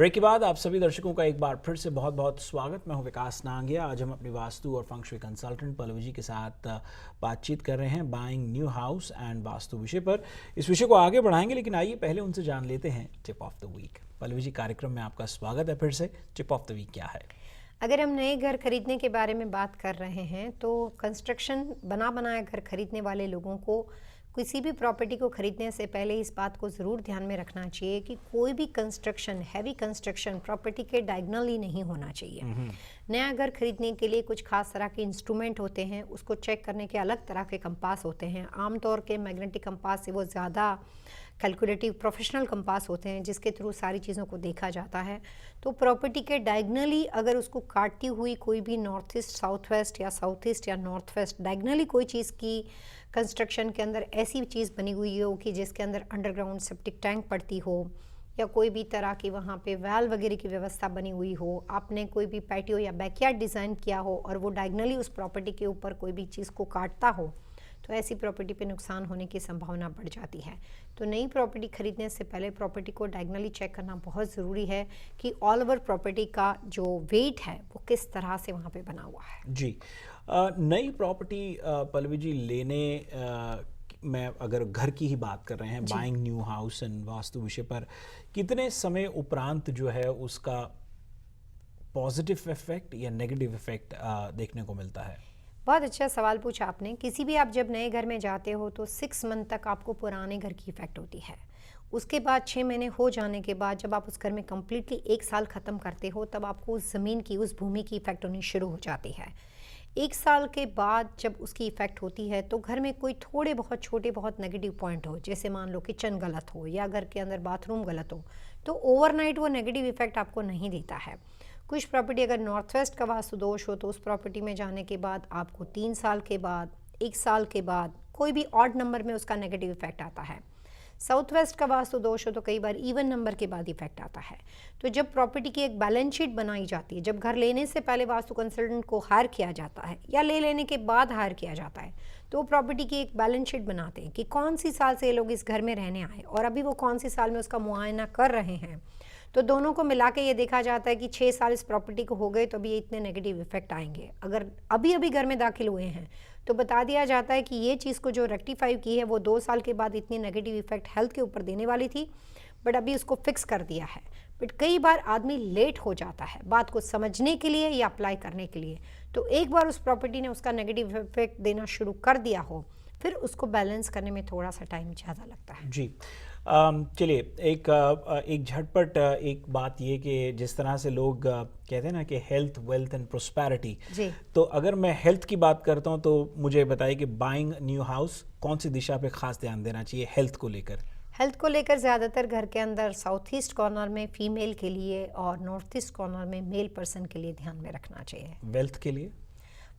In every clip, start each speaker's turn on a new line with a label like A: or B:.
A: Break के बाद आप सभी दर्शकों का एक बार फिर से बहुत बहुत स्वागत। मैं हूं विकास नांगिया। आज हम अपनी वास्तु और फंक्शुई कंसल्टेंट पल्लवी जी के साथ बातचीत कर रहे हैं buying new house and vastu विषय पर। इस विषय को आगे बढ़ाएंगे, लेकिन आइए पहले उनसे जान लेते हैं tip of the week. Pallavi ji, कार्यक्रम में आपका स्वागत है फिर से। टिप ऑफ द वीक क्या है?
B: अगर हम नए घर खरीदने के बारे में बात कर रहे हैं तो कंस्ट्रक्शन बनाया घर खरीदने वाले लोगों को किसी भी प्रॉपर्टी को खरीदने से पहले इस बात को ज़रूर ध्यान में रखना चाहिए कि कोई भी कंस्ट्रक्शन, हैवी कंस्ट्रक्शन प्रॉपर्टी के डायगोनली नहीं होना चाहिए। नया घर खरीदने के लिए कुछ खास तरह के इंस्ट्रूमेंट होते हैं, उसको चेक करने के अलग तरह के कंपास होते हैं। आमतौर के मैग्नेटिक कंपास से वो ज़्यादा कैलकुलेटिव प्रोफेशनल कंपास होते हैं जिसके थ्रू सारी चीज़ों को देखा जाता है। तो प्रॉपर्टी के डायगनली अगर उसको काटती हुई कोई भी नॉर्थ ईस्ट साउथ वेस्ट या साउथ ईस्ट या नॉर्थ वेस्ट डायगनली कोई चीज़ की कंस्ट्रक्शन के अंदर ऐसी चीज़ बनी हुई हो कि जिसके अंदर अंडरग्राउंड सेप्टिक टैंक पड़ती हो या कोई भी तरह की वहाँ पे वैल वगैरह की व्यवस्था बनी हुई हो, आपने कोई भी पैटियो या बैकयार्ड डिज़ाइन किया हो और वो डायगनली उस प्रॉपर्टी के ऊपर कोई भी चीज़ को काटता हो, तो ऐसी प्रॉपर्टी पे नुकसान होने की संभावना बढ़ जाती है। तो नई प्रॉपर्टी खरीदने से पहले प्रॉपर्टी को डायगनली चेक करना बहुत ज़रूरी है कि ऑल ओवर प्रॉपर्टी का जो वेट है वो किस तरह से वहाँ पे बना हुआ है।
A: जी, नई प्रॉपर्टी पल्लवी जी लेने में अगर घर की ही बात कर रहे हैं, buying new house and vastu विषय पर, कितने समय उपरांत जो है उसका पॉजिटिव इफेक्ट या नेगेटिव इफेक्ट देखने को मिलता है?
B: बहुत अच्छा सवाल पूछा आपने। किसी भी आप जब नए घर में जाते हो तो 6 मंथ तक आपको पुराने घर की इफ़ेक्ट होती है। उसके बाद 6 महीने हो जाने के बाद जब आप उस घर में कम्प्लीटली 1 साल ख़त्म करते हो तब आपको उस ज़मीन की, उस भूमि की इफ़ेक्ट होनी शुरू हो जाती है। 1 साल के बाद जब उसकी इफ़ेक्ट होती है तो घर में कोई थोड़े बहुत छोटे बहुत नेगेटिव पॉइंट हो, जैसे मान लो किचन गलत हो या घर के अंदर बाथरूम गलत हो, तो ओवरनाइट वो नेगेटिव इफ़ेक्ट आपको नहीं देता है। कुछ प्रॉपर्टी अगर नॉर्थ वेस्ट का वास्तु दोष हो तो उस प्रॉपर्टी में जाने के बाद आपको 3 साल के बाद, 1 साल के बाद कोई भी ऑड नंबर में उसका नेगेटिव इफेक्ट आता है। साउथ वेस्ट का वास्तु दोष हो तो कई बार इवन नंबर के बाद इफेक्ट आता है। तो जब प्रॉपर्टी की एक बैलेंस शीट बनाई जाती है, जब घर लेने से पहले वास्तु कंसल्टेंट को हायर किया जाता है या ले लेने के बाद हायर किया जाता है, तो वो प्रॉपर्टी की एक बैलेंस शीट बनाते हैं कि कौन सी साल से ये लोग इस घर में रहने आए और अभी वो कौन सी साल में उसका मुआयना कर रहे हैं। तो दोनों को मिला के ये देखा जाता है कि 6 साल इस प्रॉपर्टी को हो गए तो अभी ये इतने नेगेटिव इफेक्ट आएंगे। अगर अभी अभी घर में दाखिल हुए हैं तो बता दिया जाता है कि ये चीज़ को जो रेक्टिफाई की है वो 2 साल के बाद इतनी नेगेटिव इफेक्ट हेल्थ के ऊपर देने वाली थी, बट अभी उसको फिक्स कर दिया है। बट कई बार आदमी लेट हो जाता है बात को समझने के लिए या अप्लाई करने के लिए। तो एक बार उस प्रॉपर्टी ने उसका नेगेटिव इफेक्ट देना शुरू कर दिया हो, फिर उसको बैलेंस करने में थोड़ा सा टाइम ज़्यादा लगता है।
A: जी, चलिए एक झटपट एक बात ये कि जिस तरह से लोग कहते हैं ना कि हेल्थ, वेल्थ एंड प्रोस्पेरिटी, तो अगर मैं हेल्थ की बात करता हूँ तो मुझे बताइए कि बाइंग न्यू हाउस कौन सी दिशा पे खास ध्यान देना चाहिए हेल्थ को लेकर?
B: हेल्थ को लेकर ज़्यादातर घर के अंदर साउथ ईस्ट कॉर्नर में फीमेल के लिए और नॉर्थ ईस्ट कॉर्नर में मेल पर्सन के लिए ध्यान में रखना चाहिए।
A: वेल्थ के लिए,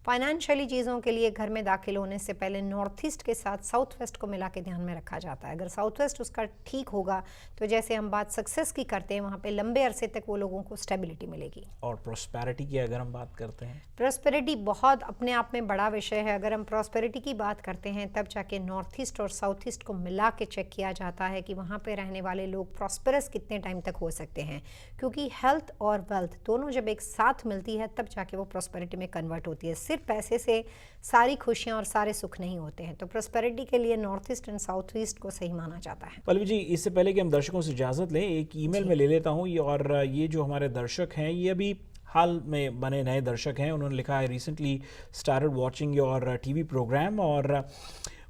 B: फाइनेंशियली चीज़ों के लिए घर में दाखिल होने से पहले नॉर्थ ईस्ट के साथ साउथ वेस्ट को मिला के ध्यान में रखा जाता है। अगर साउथ वेस्ट उसका ठीक होगा तो जैसे हम बात सक्सेस की करते हैं, वहाँ पे लंबे अरसे तक वो लोगों को स्टेबिलिटी मिलेगी।
A: और प्रोस्पेरिटी की अगर हम बात करते हैं,
B: प्रॉस्पेरिटी बहुत अपने आप में बड़ा विषय है। अगर हम प्रॉस्पेरिटी की बात करते हैं तब जाके नॉर्थ ईस्ट और साउथ ईस्ट को मिला के चेक किया जाता है कि वहाँ पे रहने वाले लोग प्रॉस्पेरस कितने टाइम तक हो सकते हैं, क्योंकि हेल्थ और वेल्थ दोनों जब एक साथ मिलती है तब जाके वो प्रॉस्पेरिटी में कन्वर्ट होती है। सिर्फ पैसे से सारी खुशियाँ और सारे सुख नहीं होते हैं। तो प्रॉस्पेरिटी के लिए north east and south east को सही माना जाता है।
A: पल्लवी जी, इससे पहले कि हम दर्शकों से इजाज़त लें, एक ईमेल में ले लेता हूँ। और ये जो हमारे दर्शक हैं ये अभी हाल में बने नए दर्शक हैं। उन्होंने लिखा है, recently started watching your TV programme, और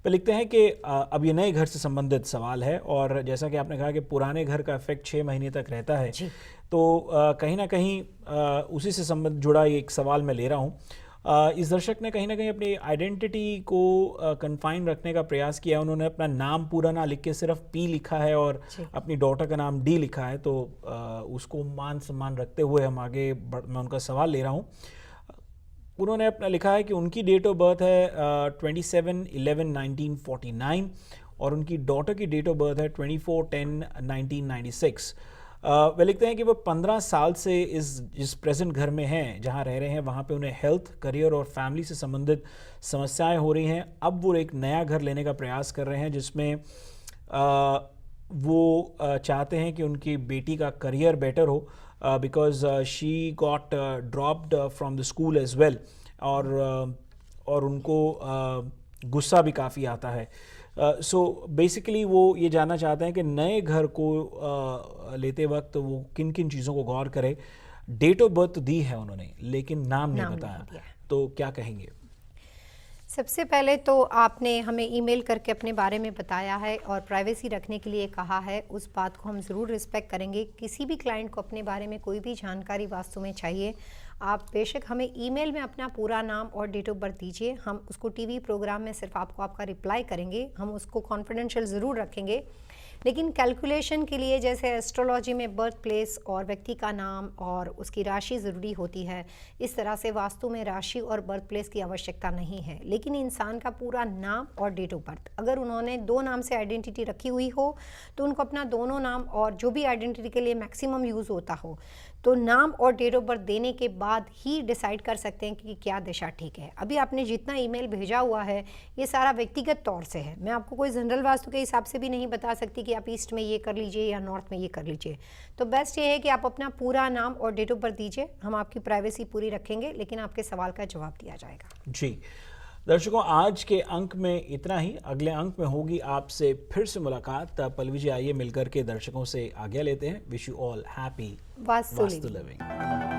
A: वे लिखते हैं कि अब ये नए घर से संबंधित सवाल है। और जैसा कि आपने कहा कि पुराने घर का इफेक्ट 6 महीने तक रहता है, तो कहीं ना कहीं उसी से संबंध जुड़ा एक सवाल मैं ले रहा हूँ। इस दर्शक ने कहीं ना कहीं अपनी आइडेंटिटी को कन्फाइन रखने का प्रयास किया। उन्होंने अपना नाम पूरा ना लिख के सिर्फ पी लिखा है और अपनी डॉटर का नाम डी लिखा है। तो उसको मान सम्मान रखते हुए हम आगे मैं उनका सवाल ले रहा हूँ। उन्होंने अपना लिखा है कि उनकी डेट ऑफ बर्थ है 27/11/1949 और उनकी डॉटर की डेट ऑफ बर्थ है 24/10/1996। वे लिखते हैं कि वो 15 साल से जिस प्रेजेंट घर में हैं, जहां रह रहे हैं, वहां पे उन्हें हेल्थ, करियर और फैमिली से संबंधित समस्याएं हो रही हैं। अब वो एक नया घर लेने का प्रयास कर रहे हैं जिसमें वो चाहते हैं कि उनकी बेटी का करियर बेटर हो, because she got dropped from the school as well, और उनको गुस्सा भी काफ़ी आता है। सो बेसिकली वो ये जानना चाहते हैं कि नए घर को लेते वक्त वो किन किन चीज़ों को गौर करे। डेट ऑफ बर्थ दी है उन्होंने, लेकिन नाम नहीं
B: नाम नहीं
A: बताया,
B: दिया।
A: तो क्या कहेंगे?
B: सबसे पहले तो आपने हमें ईमेल करके अपने बारे में बताया है और प्राइवेसी रखने के लिए कहा है, उस बात को हम ज़रूर रिस्पेक्ट करेंगे। किसी भी क्लाइंट को अपने बारे में कोई भी जानकारी वास्तव में चाहिए, आप बेशक हमें ईमेल में अपना पूरा नाम और डेट ऑफ बर्थ दीजिए। हम उसको टीवी प्रोग्राम में सिर्फ आपको आपका रिप्लाई करेंगे, हम उसको कॉन्फिडेंशियल ज़रूर रखेंगे। लेकिन कैलकुलेशन के लिए जैसे एस्ट्रोलॉजी में बर्थ प्लेस और व्यक्ति का नाम और उसकी राशि ज़रूरी होती है, इस तरह से वास्तु में राशि और बर्थ प्लेस की आवश्यकता नहीं है। लेकिन इंसान का पूरा नाम और डेट ऑफ बर्थ, अगर उन्होंने 2 नाम से आइडेंटिटी रखी हुई हो तो उनको अपना दोनों नाम और जो भी आइडेंटिटी के लिए मैक्सिमम यूज़ होता हो, तो नाम और डेट ऑफ बर्थ देने के बाद ही डिसाइड कर सकते हैं कि क्या दिशा ठीक है। अभी आपने जितना ईमेल भेजा हुआ है ये सारा व्यक्तिगत तौर से है, मैं आपको कोई जनरल वास्तु के हिसाब से भी नहीं बता सकती कि आप ईस्ट में ये कर लीजिए या नॉर्थ में ये कर लीजिए। तो बेस्ट ये है कि आप अपना पूरा नाम और डेट ऑफ बर्थ दीजिए, हम आपकी प्राइवेसी पूरी रखेंगे, लेकिन आपके सवाल का जवाब दिया जाएगा।
A: जी दर्शकों, आज के अंक में इतना ही। अगले अंक में होगी आपसे फिर से मुलाकात। पल्लवी जी, आइए मिलकर के दर्शकों से आज्ञा लेते हैं। Wish you all happy
B: vastu
A: vastu living.